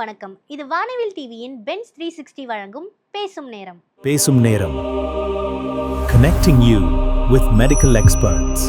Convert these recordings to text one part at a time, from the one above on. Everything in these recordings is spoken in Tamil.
வணக்கம். இது வானவில் டிவியின் பென்ஸ் 360 வழங்கும் பேசும் நேரம். பேசும் நேரம். Connecting you with medical experts.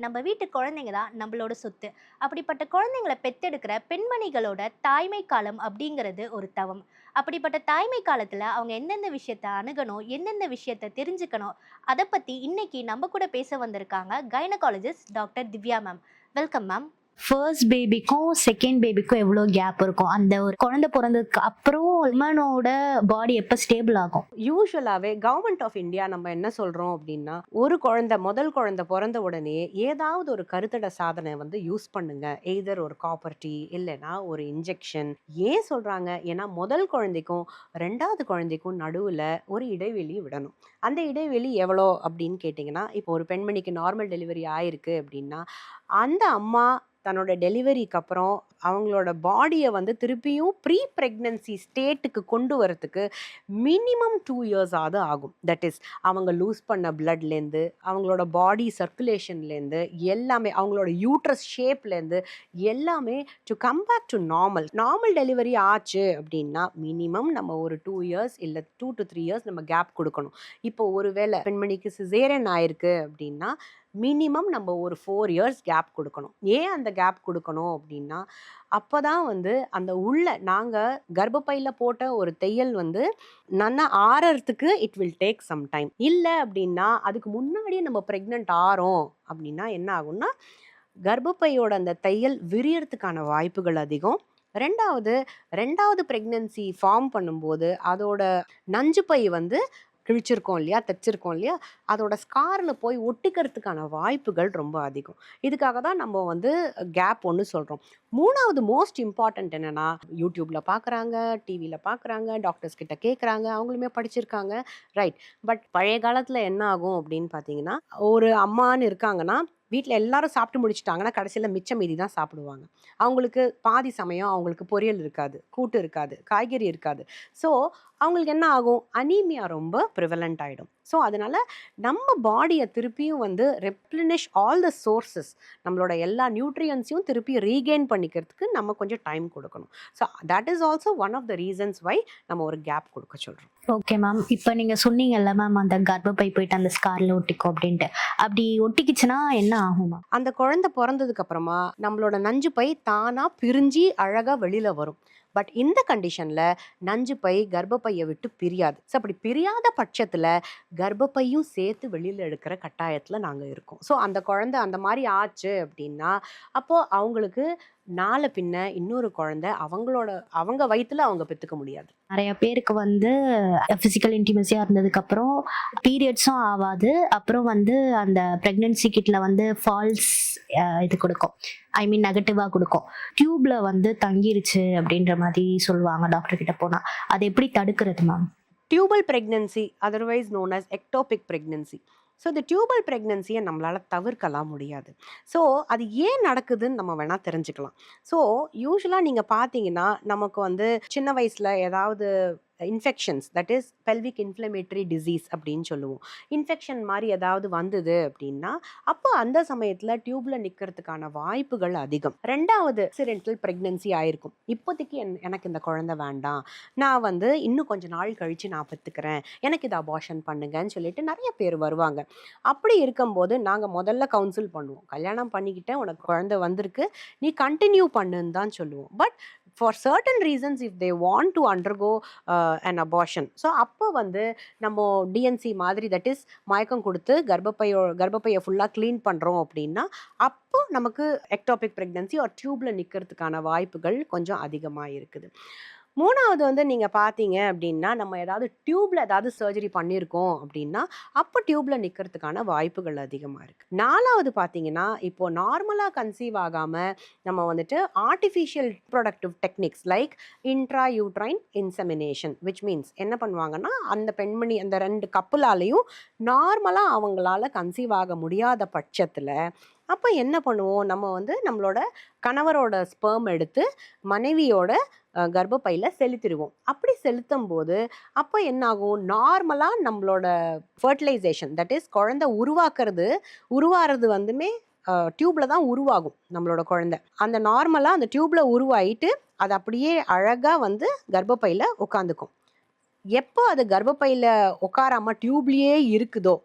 நம்ம வீட்டு குழந்தைங்க தான் நம்மளோட சொத்து. அப்படிப்பட்ட குழந்தைங்களை பெத்தெடுக்கிற பெண்மணிகளோட தாய்மை காலம் அப்படிங்கிறது ஒரு தவம். அப்படிப்பட்ட தாய்மை காலத்துல அவங்க எந்தெந்த விஷயத்த அணுகணும், எந்தெந்த விஷயத்த தெரிஞ்சுக்கணும், அதை பத்தி இன்னைக்கு நம்ம கூட பேச வந்திருக்காங்க gynaecologist doctor Divya ma'am. Welcome ma'am. First பேபிக்கும் செகண்ட் பேபிக்கும் எவ்வளோ கேப் இருக்கும்? அந்த ஒரு குழந்தை பிறந்ததுக்கு அப்புறம் உமனோட பாடி எப்போ ஸ்டேபிள் ஆகும்? யூஸ்வலாகவே கவர்மெண்ட் ஆஃப் இந்தியா நம்ம என்ன சொல்கிறோம் அப்படின்னா, முதல் குழந்தை பிறந்த உடனே ஏதாவது ஒரு கருத்தடை சாதனை யூஸ் பண்ணுங்க. எய்தர் ஒரு காப்பர்ட்டி இல்லைன்னா ஒரு இன்ஜெக்ஷன். ஏன் சொல்கிறாங்க? ஏன்னா முதல் குழந்தைக்கும் ரெண்டாவது குழந்தைக்கும் நடுவில் ஒரு இடைவெளி விடணும். அந்த இடைவெளி எவ்வளோ அப்படின்னு கேட்டிங்கன்னா, இப்போ ஒரு பெண்மணிக்கு நார்மல் டெலிவரி ஆயிருக்கு அப்படின்னா, அந்த அம்மா தன்னோட டெலிவரிக்கு அப்புறம் அவங்களோட பாடியை திருப்பியும் ப்ரீ ப்ரெக்னன்சி ஸ்டேட்டுக்கு கொண்டு வரத்துக்கு மினிமம் 2 years ஆகும். தட் இஸ் அவங்க லூஸ் பண்ண பிளட்லேருந்து, அவங்களோட பாடி சர்க்குலேஷன்லேருந்து, எல்லாமே அவங்களோட யூட்ரஸ் ஷேப்லேருந்து எல்லாமே to come back to normal delivery ஆச்சு அப்படின்னா மினிமம் நம்ம ஒரு 2 years இல்லை 2 to 3 years நம்ம கேப் கொடுக்கணும். இப்போ ஒருவேளை பெண்மணிக்கு சிசேரியன் ஆயிருக்கு அப்படின்னா மினிமம் நம்ம ஒரு 4 years கேப் கொடுக்கணும். ஏன் அந்த கேப் கொடுக்கணும் அப்படின்னா, அப்போதான் அந்த நாங்கள் கர்ப்பப்பையில் போட்ட ஒரு தையல் நல்லா ஆறறதுக்கு it will take some time. இல்லை அப்படின்னா அதுக்கு முன்னாடியே நம்ம ப்ரெக்னென்ட் ஆகிறோம் அப்படின்னா என்ன ஆகும்னா, கர்ப்பப்பையோட அந்த தையல் விரியறதுக்கான வாய்ப்புகள் அதிகம். ரெண்டாவது ப்ரெக்னன்சி ஃபார்ம் பண்ணும்போது அதோட நஞ்சு பை கிழிச்சிருக்கோம் இல்லையா, தைச்சிருக்கோம் இல்லையா, அதோட ஸ்காரில் போய் ஒட்டிக்கிறதுக்கான வாய்ப்புகள் ரொம்ப அதிகம். இதுக்காக தான் நம்ம கேப் ஒன்று சொல்கிறோம். மூணாவது மோஸ்ட் இம்பார்ட்டன்ட் என்னென்னா, யூடியூப்பில் பார்க்குறாங்க, டிவியில் பார்க்குறாங்க, டாக்டர்ஸ் கிட்ட கேட்குறாங்க, அவங்களுமே படிச்சிருக்காங்க, ரைட். பட் பழைய காலத்தில் என்ன ஆகும் அப்படின்னு பார்த்தீங்கன்னா, ஒரு அம்மான்னு இருக்காங்கன்னா வீட்டில் எல்லாரும் சாப்பிட்டு முடிச்சிட்டாங்கன்னா கடைசியில் மிச்சம் மீதி தான் சாப்பிடுவாங்க. அவங்களுக்கு பாதி சமயம் அவங்களுக்கு பொரியல் இருக்காது, கூட்டு இருக்காது, காய்கறி இருக்காது. ஸோ அவங்களுக்கு என்ன ஆகும்? அனீமியா ரொம்ப ப்ரிவலண்ட் ஆகிடும். ஸோ அதனால் நம்ம பாடியை திருப்பியும் ரெப்ளினிஷ் ஆல் த சோர்சஸ், நம்மளோட எல்லா நியூட்ரியன்ஸையும் திருப்பி ரீகெயின் பண்ணிக்கிறதுக்கு நம்ம கொஞ்சம் டைம் கொடுக்கணும். So that is also one of the reasons why நம்ம ஒரு கேப் கொடுக்க சொல்கிறோம். Okay ma'am. இப்போ நீங்கள் சொன்னீங்கல்ல மேம், அந்த கர்ப்பப்பை போயிட்டு அந்த ஸ்காரில் ஒட்டிக்கும் அப்படின்ட்டு, அப்படி ஒட்டிக்கிச்சுன்னா என்ன ஆகும் மேம்? அந்த குழந்தை பிறந்ததுக்கு அப்புறமா நம்மளோட நஞ்சு பை தானாக பிரிஞ்சு அழகாக வெளியில் வரும். பட் இந்த கண்டிஷனில் நஞ்சு பை கர்ப்பப்பையை விட்டு பிரியாது. ஸோ அப்படி பிரியாத பட்சத்தில் கர்ப்பப்பையும் சேர்த்து வெளியில் எடுக்கிற கட்டாயத்தில் நாங்கள் இருக்கோம். ஸோ அந்த குழந்தை அந்த மாதிரி ஆச்சு அப்படின்னா அப்போது அவங்களுக்கு நாளை பின்ன இன்னொரு குழந்தை அவங்க வயிற்றுல அவங்க பெற்றுக்க முடியாது. நிறைய பேருக்கு ஃபிசிக்கல் இன்டிமசியாக இருந்ததுக்கப்புறம் பீரியட்ஸும் ஆகாது. அப்புறம் அந்த ப்ரெக்னென்சி கிட்டில் ஃபால்ஸ் இது கொடுக்கும், ஐ மீன் நெகட்டிவாக கொடுக்கும். டியூப்ல தங்கிருச்சு அப்படின்ற மாதிரி சொல்லுவாங்க டாக்டர் கிட்ட போனால். அதை எப்படி தடுக்கிறது ma'am? Tubal pregnancy, otherwise known as ectopic pregnancy. So இந்த டியூபல் ப்ரெக்னன்சியை நம்மளால் தவிர்க்கலாம் முடியாது. ஸோ அது ஏன் நடக்குதுன்னு நம்ம வேணால் தெரிஞ்சுக்கலாம். ஸோ யூஸ்வலாக நீங்கள் பார்த்தீங்கன்னா நமக்கு சின்ன வயசில் ஏதாவது infections, that is pelvic inflammatory disease அப்படின்னு சொல்லுவோம். இன்ஃபெக்ஷன் மாதிரி ஏதாவது வந்தது அப்படின்னா அப்போ அந்த சமயத்தில் டியூப்பில் நிற்கிறதுக்கான வாய்ப்புகள் அதிகம். ரெண்டாவது ஆக்சிடென்டல் ப்ரெக்னன்சி ஆயிருக்கும். இப்போதைக்கு எனக்கு இந்த குழந்தை வேண்டாம், நான் இன்னும் கொஞ்சம் நாள் கழித்து நான் பெற்றுக்கிறேன், எனக்கு இதை அபார்ஷன் பண்ணுங்கன்னு சொல்லிட்டு நிறைய பேர் வருவாங்க. அப்படி இருக்கும்போது நாங்கள் முதல்ல கவுன்சில் பண்ணுவோம். கல்யாணம் பண்ணிக்கிட்டேன், உனக்கு குழந்தை வந்திருக்கு, நீ கண்டினியூ பண்ணுன்னு தான் சொல்லுவோம். But for certain reasons if they want to undergo an abortion, so அப்போ நம்ம டிஎன்சி மாதிரி, தட் இஸ் மயக்கம் கொடுத்து கர்ப்பப்பையை ஃபுல்லாக க்ளீன் பண்ணுறோம் அப்படின்னா அப்போ நமக்கு எக்டோபிக் ப்ரெக்னன்சி ஒரு டியூப்பில் நிற்கிறதுக்கான வாய்ப்புகள் கொஞ்சம் அதிகமாக இருக்குது. மூணாவது நீங்கள் பார்த்தீங்க அப்படின்னா, நம்ம ஏதாவது டியூப்பில் ஏதாவது சர்ஜரி பண்ணியிருக்கோம் அப்படின்னா அப்போ டியூப்பில் நிற்கிறதுக்கான வாய்ப்புகள் அதிகமாக இருக்குது. நாலாவது பார்த்தீங்கன்னா, இப்போது நார்மலாக கன்சீவ் ஆகாமல் நம்ம artificial productive techniques like intra uterine insemination, which means என்ன பண்ணுவாங்கன்னா, அந்த பெண்மணி அந்த 2 கப்புலாலையும் நார்மலாக அவங்களால கன்சீவ் ஆக முடியாத பட்சத்தில் அப்போ என்ன பண்ணுவோம், நம்ம நம்மளோட கணவரோட ஸ்பெர்ம் எடுத்து மனைவியோட கர்ப்பப்பையில் செலுத்திடுவோம். அப்படி செலுத்தும் போது அப்போ என்ன ஆகும், நார்மலாக நம்மளோட ஃபர்டிலைசேஷன், தட் இஸ் குழந்தை உருவாகிறது டியூப்பில் தான் உருவாகும் நம்மளோட குழந்தை. அந்த நார்மலாக அந்த டியூப்பில் உருவாயிட்டு அது அப்படியே அழகாக வந்து கர்ப்பப்பையில் உட்காந்துக்கும். எப்போ அது கர்ப்பப்பையில் உட்காராம டியூப்லேயே இருக்குதோ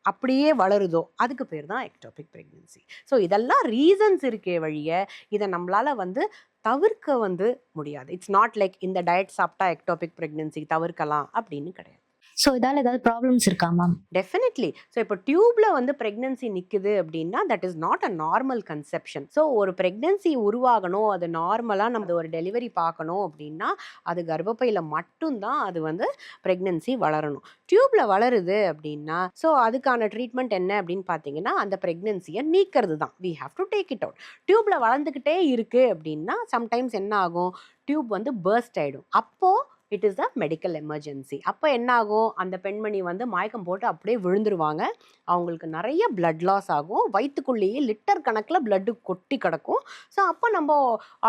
அப்படியே வளருதோ அதுக்கு பேர் தான் எக்டோபிக் ப்ரெக்னென்சி. ஸோ இதெல்லாம் ரீசன்ஸ் இருக்கே வழிய இதை நம்மளால் வந்து தவிர்க்க வந்து முடியாது. இட்ஸ் நாட் லைக் இந்த டயட் சாப்பிட்டா எக்டோபிக் ப்ரெக்னென்சி தவிர்க்கலாம் அப்படின்னு கிடையாது. ஸோ இதால ஏதாவது ப்ராப்ளம்ஸ் இருக்கா மேம்? டெஃபினெட்லி. ஸோ இப்போ டியூப்ல வந்து ப்ரெக்னென்சி நிற்குது அப்படின்னா that is not a normal conception. So ஒரு ப்ரெக்னென்சி உருவாகணும், அது நார்மலாக நம்ம ஒரு டெலிவரி பார்க்கணும் அப்படின்னா அது கர்ப்பப்பையில் மட்டும்தான் அது வந்து ப்ரெக்னென்சி வளரணும். டியூப்ல வளருது அப்படின்னா ஸோ அதுக்கான ட்ரீட்மெண்ட் என்ன அப்படின்னு பார்த்தீங்கன்னா அந்த ப்ரெக்னென்சியை நீக்கிறது தான். We have to take it out. டியூப்ல வளர்ந்துக்கிட்டே இருக்கு அப்படின்னா சம்டைம்ஸ் என்ன ஆகும், டியூப் வந்து பர்ஸ்ட் ஆகிடும். அப்போது it is a medical emergency. அப்போ என்ன ஆகும், அந்த பெண்மணி வந்து மயக்கம் போட்டு அப்படியே விழுந்துருவாங்க. அவங்களுக்கு நிறைய பிளட் லாஸ் ஆகும். வயிற்றுக்குள்ளேயே லிட்டர் கணக்கில் பிளட்டு கொட்டி கிடக்கும். ஸோ அப்போ நம்ம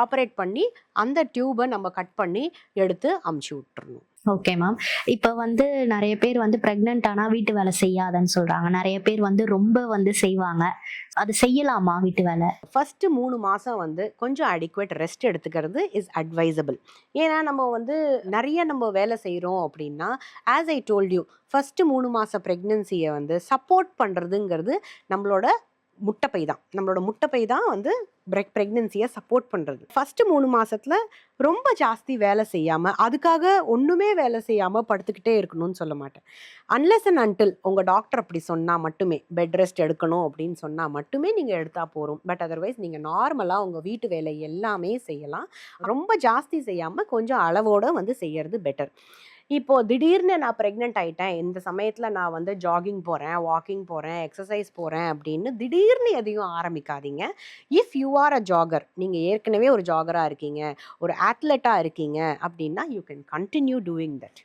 ஆப்ரேட் பண்ணி அந்த டியூபை நம்ம கட் பண்ணி எடுத்து அமுச்சு விட்டுறணும். Okay ma'am. இப்போ வந்து நிறைய பேர் வந்து ப்ரெக்னென்ட் ஆனால் வீட்டு வேலை செய்யாதன்னு சொல்கிறாங்க. நிறைய பேர் வந்து ரொம்ப வந்து செய்வாங்க. அது செய்யலாமா வீட்டு வேலை? ஃபஸ்ட்டு 3 மாதம் வந்து கொஞ்சம் அடிக்குவேட் ரெஸ்ட் எடுத்துக்கிறது இஸ் அட்வைசபிள். ஏன்னா நம்ம வந்து நிறைய நம்ம வேலை செய்கிறோம் அப்படின்னா as I told you first 3 மாத ப்ரெக்னென்சியை வந்து சப்போர்ட் பண்ணுறதுங்கிறது நம்மளோட முட்டைப்பை தான். நம்மளோட முட்டைப்பை தான் வந்து ப்ரெக்னென்சியை சப்போர்ட் பண்ணுறது. ஃபஸ்ட்டு 3 மாதத்தில் ரொம்ப ஜாஸ்தி வேலை செய்யாமல், அதுக்காக ஒன்றுமே வேலை செய்யாமல் படுத்துக்கிட்டே இருக்கணும்னு சொல்ல மாட்டேன். அன்லெஸ் அண்ட் அன்டில் உங்கள் டாக்டர் அப்படி சொன்னால் மட்டுமே, பெட் ரெஸ்ட் எடுக்கணும் அப்படின்னு சொன்னால் மட்டுமே நீங்கள் எடுத்தால் போகிறோம். பட் அதர்வைஸ் நீங்கள் நார்மலாக உங்கள் வீட்டு வேலை எல்லாமே செய்யலாம். ரொம்ப ஜாஸ்தி செய்யாமல் கொஞ்சம் அளவோடு வந்து செய்யறது பெட்டர். இப்போது திடீர்னு நான் ப்ரெக்னென்ட் ஆகிட்டேன், இந்த சமயத்தில் நான் வந்து ஜாகிங் போகிறேன், வாக்கிங் போகிறேன், எக்ஸசைஸ் போகிறேன் அப்படின்னு திடீர்னு எதையும் ஆரம்பிக்காதீங்க. இஃப் யூ ஆர் அ ஜாகர், நீங்கள் ஏற்கனவே ஒரு ஜாகராக இருக்கீங்க, ஒரு அத்லெட்டாக இருக்கீங்க அப்படின்னா you can continue doing that.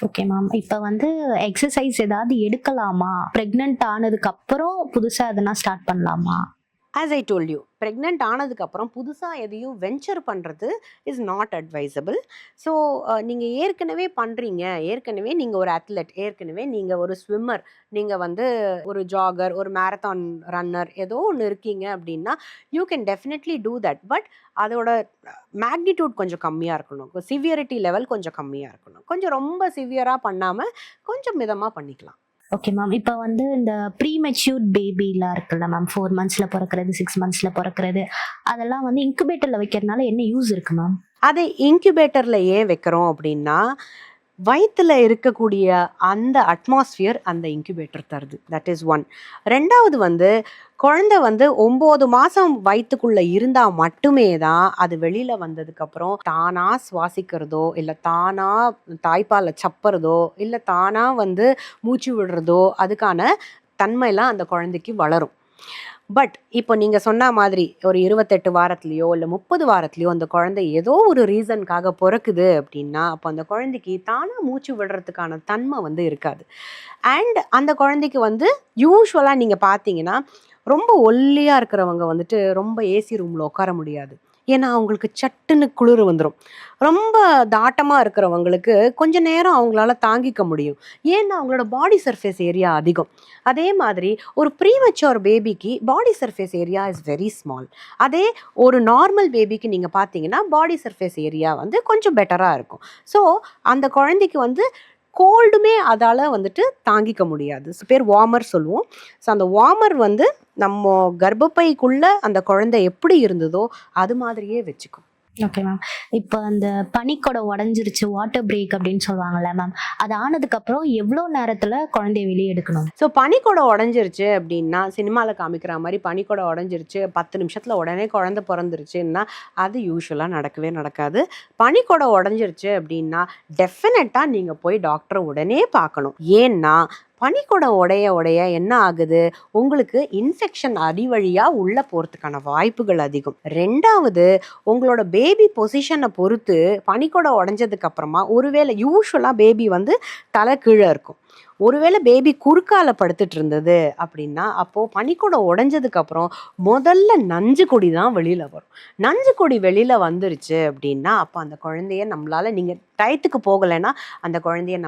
Okay ma'am. இப்போ வந்து எக்ஸசைஸ் ஏதாவது எடுக்கலாமா? ப்ரெக்னென்ட் ஆனதுக்கு அப்புறம் புதுசாக எதனா ஸ்டார்ட் பண்ணலாமா? As I told you pregnant ஆனதுக்கப்புறம் புதுசாக எதையும் வெஞ்சர் பண்ணுறது இஸ் நாட் அட்வைசபிள். ஸோ நீங்கள் ஏற்கனவே பண்ணுறீங்க, ஏற்கனவே நீங்கள் ஒரு அத்லெட், ஏற்கனவே நீங்கள் ஒரு ஸ்விம்மர், நீங்கள் வந்து ஒரு ஜாகர், ஒரு மேரத்தான் ரன்னர் ஏதோ ஒன்று இருக்கீங்க அப்படின்னா you can definitely do that. But அதோட மேக்னிடியூட் கொஞ்சம் கம்மியாக இருக்கணும், சிவியரிட்டி லெவல் கொஞ்சம் கம்மியாக இருக்கணும். கொஞ்சம் ரொம்ப சிவியராக பண்ணாமல் கொஞ்சம் மிதமாக பண்ணிக்கலாம். Okay ma'am. இப்போ வந்து இந்த ப்ரீமெச்சூர்ட் பேபிலாம் இருக்குல்ல மேம், 4 monthsல பிறக்கிறது, 6 monthsல பிறக்கிறது, அதெல்லாம் வந்து இன்குபேட்டரில் வைக்கிறதுனால என்ன யூஸ் இருக்கு மேம்? அதை இன்குபேட்டரில் ஏன் வைக்கிறோம் அப்படின்னா வயிற்றில் இருக்கக்கூடிய அந்த அட்மாஸ்ஃபியர் அந்த இன்குபேட்டர் தருது. That is one. ரெண்டாவது வந்து குழந்தை வந்து 9 மாதம் வயிற்றுக்குள்ளே இருந்தால் மட்டுமே தான் அது வெளியில் வந்ததுக்கப்புறம் தானாக சுவாசிக்கிறதோ, இல்லை தானாக தாய்ப்பாலை சப்புறதோ, இல்லை தானாக வந்து மூச்சு விடுறதோ அதுக்கான தன்மையெல்லாம் அந்த குழந்தைக்கு வளரும். பட் இப்போ நீங்கள் சொன்ன மாதிரி ஒரு 28 வாரத்துலேயோ இல்லை 30 வாரத்துலேயோ அந்த குழந்தை ஏதோ ஒரு ரீசனுக்காக பிறக்குது அப்படின்னா அப்போ அந்த குழந்தைக்கு தானாக மூச்சு விடுறதுக்கான தன்மை வந்து இருக்காது. அண்ட் அந்த குழந்தைக்கு வந்து யூஸ்வலாக நீங்கள் பார்த்தீங்கன்னா ரொம்ப ஒல்லியாக இருக்கிறவங்க வந்துட்டு ரொம்ப ஏசி ரூமில் உட்கார முடியாது. ஏன்னா அவங்களுக்கு சட்டுன்னு குளிர் வந்துடும். ரொம்ப தாட்டமாக இருக்கிறவங்களுக்கு கொஞ்ச நேரம் அவங்களால தாங்கிக்க முடியும். ஏன்னா அவங்களோட பாடி சர்ஃபேஸ் ஏரியா அதிகம். அதே மாதிரி ஒரு ப்ரீமெச்சூர் பேபிக்கு பாடி surface area is very small. அதே ஒரு நார்மல் பேபிக்கு நீங்கள் பார்த்தீங்கன்னா பாடி சர்ஃபேஸ் ஏரியா வந்து கொஞ்சம் பெட்டராக இருக்கும். ஸோ அந்த குழந்தைக்கு வந்து கோல்டுமே அதால் வந்துட்டு தாங்கிக்க முடியாது. பேர் வார்மர் சொல்லுவோம். ஸோ அந்த வார்மர் வந்து நம்ம கர்ப்பப்பைக்குள்ளே அந்த குழந்தை எப்படி இருந்ததோ அது மாதிரியே வச்சுக்கும். Okay ma'am. இப்போ அந்த பனிக்குடம் உடஞ்சிருச்சு, வாட்டர் பிரேக் அப்படின்னு சொல்லுவாங்கல்ல மேம், அது ஆனதுக்கப்புறம் எவ்வளோ நேரத்தில் குழந்தைய வெளியே எடுக்கணும்? ஸோ பனிக்குடம் உடஞ்சிருச்சு அப்படின்னா சினிமாவில் காமிக்கிற மாதிரி பனிக்குடம் உடஞ்சிருச்சு 10 நிமிஷத்தில் உடனே குழந்தை பிறந்துருச்சுன்னா அது யூஸ்வலாக நடக்கவே நடக்காது. பனிக்குடம் உடஞ்சிருச்சு அப்படின்னா டெஃபினட்டாக நீங்கள் போய் டாக்டரை உடனே பார்க்கணும். ஏன்னா பனிக்குடம் உடைய என்ன ஆகுது, உங்களுக்கு இன்ஃபெக்ஷன் அடி வழியாக உள்ளே போகிறதுக்கான வாய்ப்புகள் அதிகம். ரெண்டாவது உங்களோட பேபி பொசிஷனை பொறுத்து பனிக்குடம் உடஞ்சதுக்கப்புறமா ஒருவேளை யூஸ்வலாக பேபி வந்து தலை கீழே இருக்கும். ஒருவேளை பேபி குறுக்கால படுத்துட்டு இருந்தது அப்படின்னா அப்போது பனிக்குடம் உடஞ்சதுக்கப்புறம் முதல்ல நஞ்சு கொடி தான் வெளியில் வரும். நஞ்சு கொடி வெளியில் வந்துருச்சு அப்படின்னா அப்போ அந்த குழந்தைய நம்மளால், நீங்கள் டயத்துக்கு போகலைன்னா அந்த குழந்தைய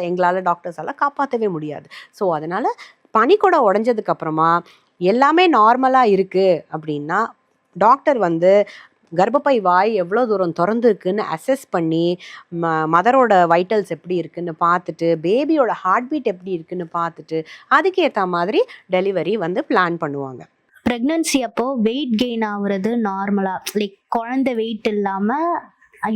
எங்களால் டாக்டர்ஸால் காப்பாற்றவே முடியாது. ஸோ அதனால் பனிக்குடம் உடஞ்சதுக்கப்புறமா எல்லாமே நார்மலாக இருக்குது அப்படின்னா டாக்டர் வந்து கர்ப்பப்பை வாய் எவ்வளோ தூரம் திறந்துருக்குன்னு அசஸ் பண்ணி மதரோட வைட்டல்ஸ் எப்படி இருக்குன்னு பார்த்துட்டு பேபியோட ஹார்ட் பீட் எப்படி இருக்குன்னு பார்த்துட்டு அதுக்கேற்ற மாதிரி டெலிவரி வந்து பிளான் பண்ணுவாங்க. ப்ரெக்னன்சி அப்போ வெயிட் கெயின் ஆகுறது நார்மலா, லைக் குழந்தை வெயிட் இல்லாம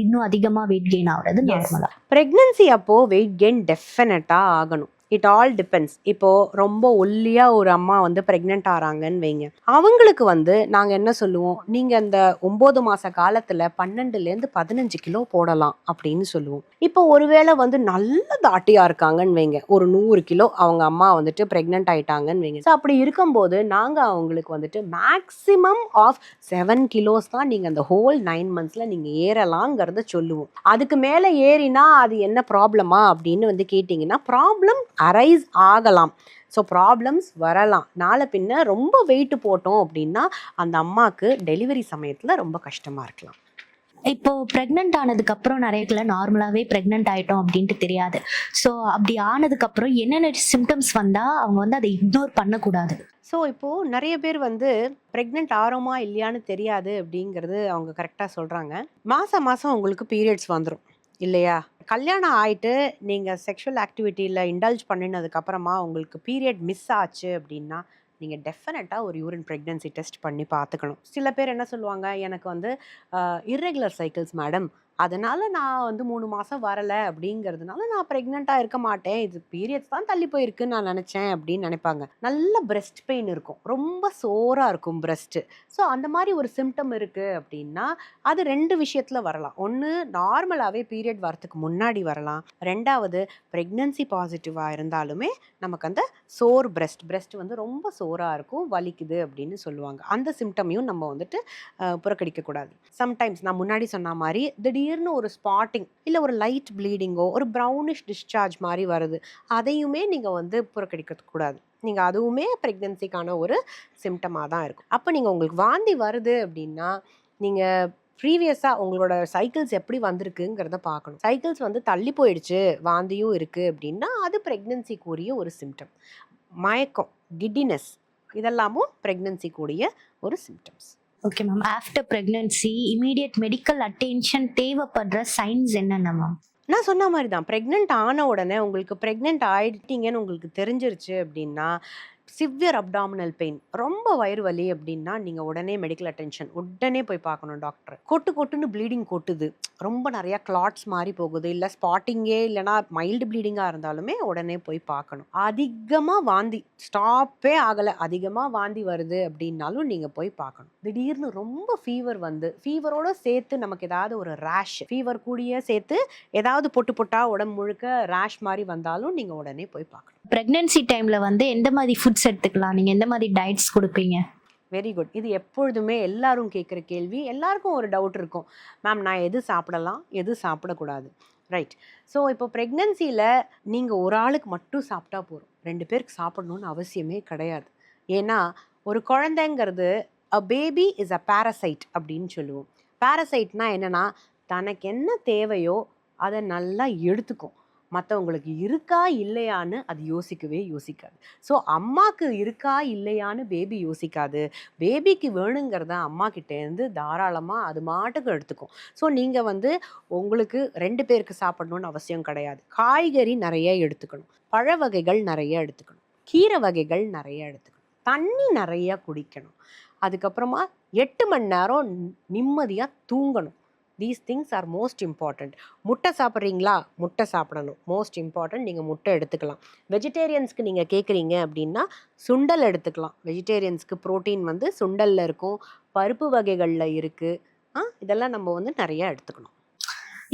இன்னும் அதிகமா வெயிட் கெயின் ஆகுறது நார்மலா? ப்ரெக்னன்சி அப்போ வெயிட் கெயின் டெஃபினட்டாக ஆகணும். It all depends. இப்போது ரொம்ப ஒல்லியாக ஒரு அம்மா வந்து ப்ரெக்னென்ட் ஆகிறாங்கன்னு வைங்க, அவங்களுக்கு வந்து நாங்கள் என்ன சொல்லுவோம், நீங்கள் அந்த 9 மாத காலத்தில் 12லேருந்து 15 கிலோ போடலாம் அப்படின்னு சொல்லுவோம். இப்போ ஒருவேளை வந்து நல்ல தாட்டியாக இருக்காங்கன்னு வைங்க, ஒரு 100 கிலோ அவங்க அம்மா வந்துட்டு ப்ரெக்னென்ட் ஆகிட்டாங்கன்னு வைங்க. ஸோ அப்படி இருக்கும்போது நாங்கள் அவங்களுக்கு வந்துட்டு மேக்ஸிமம் ஆஃப் 7 கிலோஸ் தான் நீங்கள் அந்த ஹோல் 9 மந்த்ஸில் நீங்கள் ஏறலாங்கிறத சொல்லுவோம். அதுக்கு மேலே ஏறினா அது என்ன ப்ராப்ளமா அப்படின்னு வந்து கேட்டிங்கன்னா, ப்ராப்ளம் அரைஸ் ஆகலாம். ஸோ ப்ராப்ளம்ஸ் வரலாம். நாளை பின்ன ரொம்ப வெயிட் போட்டோம் அப்படின்னா அந்த அம்மாவுக்கு டெலிவரி சமயத்தில் ரொம்ப கஷ்டமாக இருக்கலாம். இப்போ ப்ரெக்னென்ட் ஆனதுக்கு அப்புறம் நிறைய பேர் நார்மலாவே ப்ரெக்னென்ட் ஆயிட்டோம் அப்படின்ட்டு தெரியாது. ஸோ அப்படி ஆனதுக்கு அப்புறம் என்னென்ன சிம்டம்ஸ் வந்தா அவங்க வந்து அதை இக்னோர் பண்ணக்கூடாது? ஸோ இப்போது நிறைய பேர் வந்து ப்ரெக்னென்ட் ஆகிறோமா இல்லையான்னு தெரியாது அப்படிங்கிறது அவங்க கரெக்டாக சொல்கிறாங்க. மாதம் மாதம் உங்களுக்கு பீரியட்ஸ் வந்துடும் இல்லையா? கல்யாணம் ஆயிட்டு நீங்கள் செக்ஷுவல் ஆக்டிவிட்டியில் இண்டல்ஜ் பண்ணினதுக்கப்புறமா உங்களுக்கு பீரியட் மிஸ் ஆச்சு அப்படின்னா நீங்கள் டெஃபினட்டாக ஒரு யூரின் ப்ரெக்னன்சி டெஸ்ட் பண்ணி பார்த்துக்கணும். சில பேர் என்ன சொல்லுவாங்க, எனக்கு வந்து இர்ரெகுலர் சைக்கிள்ஸ் மேடம், அதனால் நான் வந்து 3 மாதம் வரலை அப்படிங்கிறதுனால நான் ப்ரெக்னெண்ட்டாக இருக்க மாட்டேன், இது பீரியட்ஸ் தான் தள்ளி போயிருக்குன்னு நான் நினச்சேன் அப்படின்னு நினைப்பாங்க. நல்ல பிரெஸ்ட் பெயின் இருக்கும், ரொம்ப சோராக இருக்கும் பிரெஸ்ட்டு. ஸோ அந்த மாதிரி ஒரு சிம்டம் இருக்குது அப்படின்னா அது 2 விஷயத்தில் வரலாம். ஒன்று, நார்மலாகவே பீரியட் வரத்துக்கு முன்னாடி வரலாம். 2வது, ப்ரெக்னன்சி பாசிட்டிவாக இருந்தாலுமே நமக்கு அந்த சோர் பிரெஸ்ட் வந்து ரொம்ப சோராக இருக்கும், வலிக்குது அப்படின்னு சொல்லுவாங்க. அந்த சிம்டமையும் நம்ம வந்துட்டு புறக்கணிக்கக்கூடாது. சம்டைம்ஸ் நான் முன்னாடி சொன்ன மாதிரி திடீர்னு ஒரு ஸ்பாட்டிங் இல்லை ஒரு லைட் ப்ளீடிங்கோ ஒரு ப்ரௌனிஷ் டிஸ்சார்ஜ் மாதிரி வருது, அதையுமே நீங்கள் வந்து புறக்கணிக்கக்கூடாது. நீங்கள் அதுவுமே ப்ரெக்னன்சிக்கான ஒரு சிம்டமாக தான் இருக்கும். அப்போ நீங்கள் உங்களுக்கு வாந்தி வருது அப்படின்னா நீங்கள் ப்ரீவியஸாக உங்களோட சைக்கிள்ஸ் எப்படி வந்திருக்குங்கிறத பார்க்கணும். சைக்கிள்ஸ் வந்து தள்ளி போயிடுச்சு, வாந்தியும் இருக்குது அப்படின்னா அது ப்ரெக்னன்சிக்குரிய ஒரு சிம்டம். மயக்கம், கிட்டினஸ் இதெல்லாமும் ப்ரெக்னன்சிக்குரிய ஒரு symptoms. Okay ma'am. After pregnancy immediate medical attention தேவைப்படுற சைன்ஸ் என்னென்ன மேம்? நான் சொன்ன மாதிரி தான், ப்ரெக்னென்ட் ஆன உடனே உங்களுக்கு ப்ரெக்னென்ட் ஆகிட்டீங்கன்னு உங்களுக்கு தெரிஞ்சிருச்சு அப்படின்னா, சிவியர் அப்டாமினல் பெயின், ரொம்ப வயிறு வலி அப்படின்னா நீங்கள் உடனே மெடிக்கல் அட்டென்ஷன் உடனே போய் பார்க்கணும் டாக்டர். கொட்டுன்னு ப்ளீடிங் கொட்டுது, ரொம்ப நிறையா கிளாட்ஸ் மாதிரி போகுது, இல்லை ஸ்பாட்டிங்கே இல்லைனா மைல்டு ப்ளீடிங்காக இருந்தாலுமே உடனே போய் பார்க்கணும். அதிகமாக வாந்தி ஸ்டாப்பே ஆகலை, அதிகமாக வாந்தி வருது அப்படின்னாலும் நீங்கள் போய் பார்க்கணும். திடீர்னு ரொம்ப ஃபீவர் வந்து ஃபீவரோடு சேர்த்து நமக்கு ஏதாவது ஒரு ரேஷ், ஃபீவர் கூடிய சேர்த்து ஏதாவது பொட்டா உடம்பு முழுக்க ரேஷ் மாதிரி வந்தாலும் நீங்கள் உடனே போய் பார்க்கணும். ப்ரெக்னன்சி டைம்ல வந்து எந்த மாதிரி ஃபுட்ஸ் எடுத்துக்கலாம், நீங்க எந்த மாதிரி டயட்ஸ் கொடுப்பீங்க? Very good. இது எப்பொழுதுமே எல்லாரும் கேட்குற கேள்வி. எல்லாருக்கும் ஒரு டவுட் இருக்கும், மேம் நான் எது சாப்பிடலாம் எது சாப்பிடக்கூடாது, ரைட்? ஸோ இப்போ ப்ரெக்னன்சியில் நீங்கள் ஒரு ஆளுக்கு மட்டும் சாப்பிட்டா போதும், 2 பேருக்கு சாப்பிடணும்னு அவசியமே கிடையாது. ஏன்னா ஒரு குழந்தைங்கிறது a baby is a parasite அப்படின்னு சொல்லுவோம். பேரசைட்னா என்னென்னா, தனக்கு என்ன தேவையோ அதை நல்லா எடுத்துக்கும், மற்றவங்களுக்கு இருக்கா இல்லையான்னு அது யோசிக்கவே யோசிக்காது. ஸோ அம்மாவுக்கு இருக்கா இல்லையான்னு பேபி யோசிக்காது, பேபிக்கு வேணுங்கிறத அம்மா கிட்டேருந்து தாராளமாக அது மாட்டுக்கு எடுத்துக்கும். ஸோ நீங்கள் வந்து உங்களுக்கு 2 பேருக்கு சாப்பிடணும்னு அவசியம் கிடையாது. காய்கறி நிறைய எடுத்துக்கணும், பழ வகைகள் நிறைய எடுத்துக்கணும், கீரை வகைகள் நிறைய எடுத்துக்கணும், தண்ணி நிறைய குடிக்கணும், அதுக்கப்புறமா 8 மணி நேரம் நிம்மதியாக தூங்கணும். These things are most important. முட்டை சாப்பிட்றீங்களா, முட்டை சாப்பிடணும், மோஸ்ட் இம்பார்ட்டண்ட். நீங்கள் முட்டை எடுத்துக்கலாம். வெஜிடேரியன்ஸ்க்கு நீங்கள் கேட்குறீங்க அப்படின்னா சுண்டல் எடுத்துக்கலாம். வெஜிடேரியன்ஸ்க்கு ப்ரோட்டீன் வந்து சுண்டலில் இருக்கும், பருப்பு வகைகளில் இருக்குது. இதெல்லாம் நம்ம வந்து நிறையா எடுத்துக்கணும்.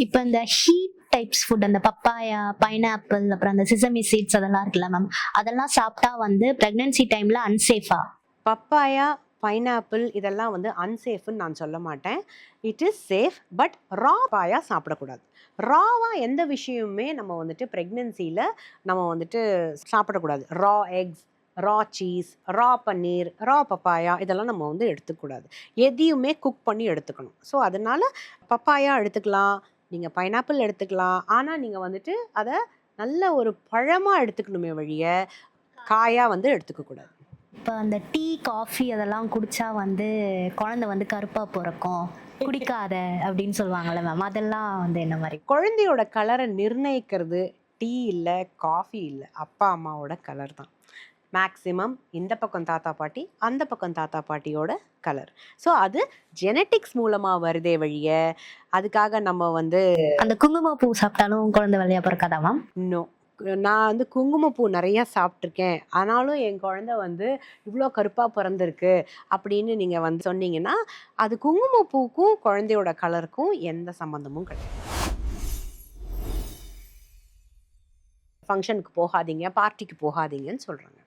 இப்போ இந்த ஹீட் டைப்ஸ் ஃபுட், அந்த பப்பாயா, பைனாப்பிள், அப்புறம் அந்த சிசமி சீட்ஸ் அதெல்லாம் இருக்குல்ல மேம், அதெல்லாம் சாப்பிட்டா வந்து ப்ரெக்னன்சி டைமில் அன்சேஃபா? பப்பாயா, பைனாப்பிள் இதெல்லாம் வந்து அன்சேஃப்னு நான் சொல்ல மாட்டேன். இட் இஸ் சேஃப், பட் ரா பாயா சாப்பிடக்கூடாது. ராவாக எந்த விஷயமுமே நம்ம வந்துட்டு ப்ரெக்னென்சியில் நம்ம வந்துட்டு சாப்பிடக்கூடாது. ரா எக்ஸ், ரா சீஸ், ரா பன்னீர், ரா பப்பாயா இதெல்லாம் நம்ம வந்து எடுத்துக்கூடாது. எதையுமே குக் பண்ணி எடுத்துக்கணும். ஸோ அதனால் பப்பாயா எடுத்துக்கலாம், நீங்கள் பைனாப்பிள் எடுத்துக்கலாம், ஆனால் நீங்கள் வந்துட்டு அதை நல்ல ஒரு பழமாக எடுத்துக்கணுமே வழிய காயாக வந்து எடுத்துக்கக்கூடாது. இப்போ அந்த டீ காஃபி அதெல்லாம் குடிச்சா வந்து குழந்தை வந்து கருப்பா பிறக்கும், குடிக்காத அப்படின்னு சொல்லுவாங்கல்ல மேம், அதெல்லாம் வந்து என்ன மாதிரி? குழந்தையோட கலரை நிர்ணயிக்கிறது டீ இல்லை, காஃபி இல்லை, அப்பா அம்மாவோட கலர் தான். மேக்ஸிமம் இந்த பக்கம் தாத்தா பாட்டி, அந்த பக்கம் தாத்தா பாட்டியோட கலர். ஸோ அது ஜெனட்டிக்ஸ் மூலமாக வருதே வழிய அதுக்காக நம்ம வந்து அந்த குங்குமப்பூ சாப்பிட்டாலும் குழந்தை வெள்ளையா பிறக்காதா மேம்? இன்னும் நான் வந்து குங்குமப்பூ நிறைய சாப்பிட்ருக்கேன், ஆனாலும் என் குழந்தை வந்து இவ்வளோ கருப்பாக பிறந்திருக்கு அப்படின்னு நீங்கள் வந்து சொன்னீங்கன்னா அது குங்குமப்பூக்கும் குழந்தையோட கலருக்கும் எந்த சம்மந்தமும் கிடையாது. ஃபங்க்ஷனுக்கு போகாதீங்க, பார்ட்டிக்கு போகாதீங்கன்னு சொல்கிறாங்க.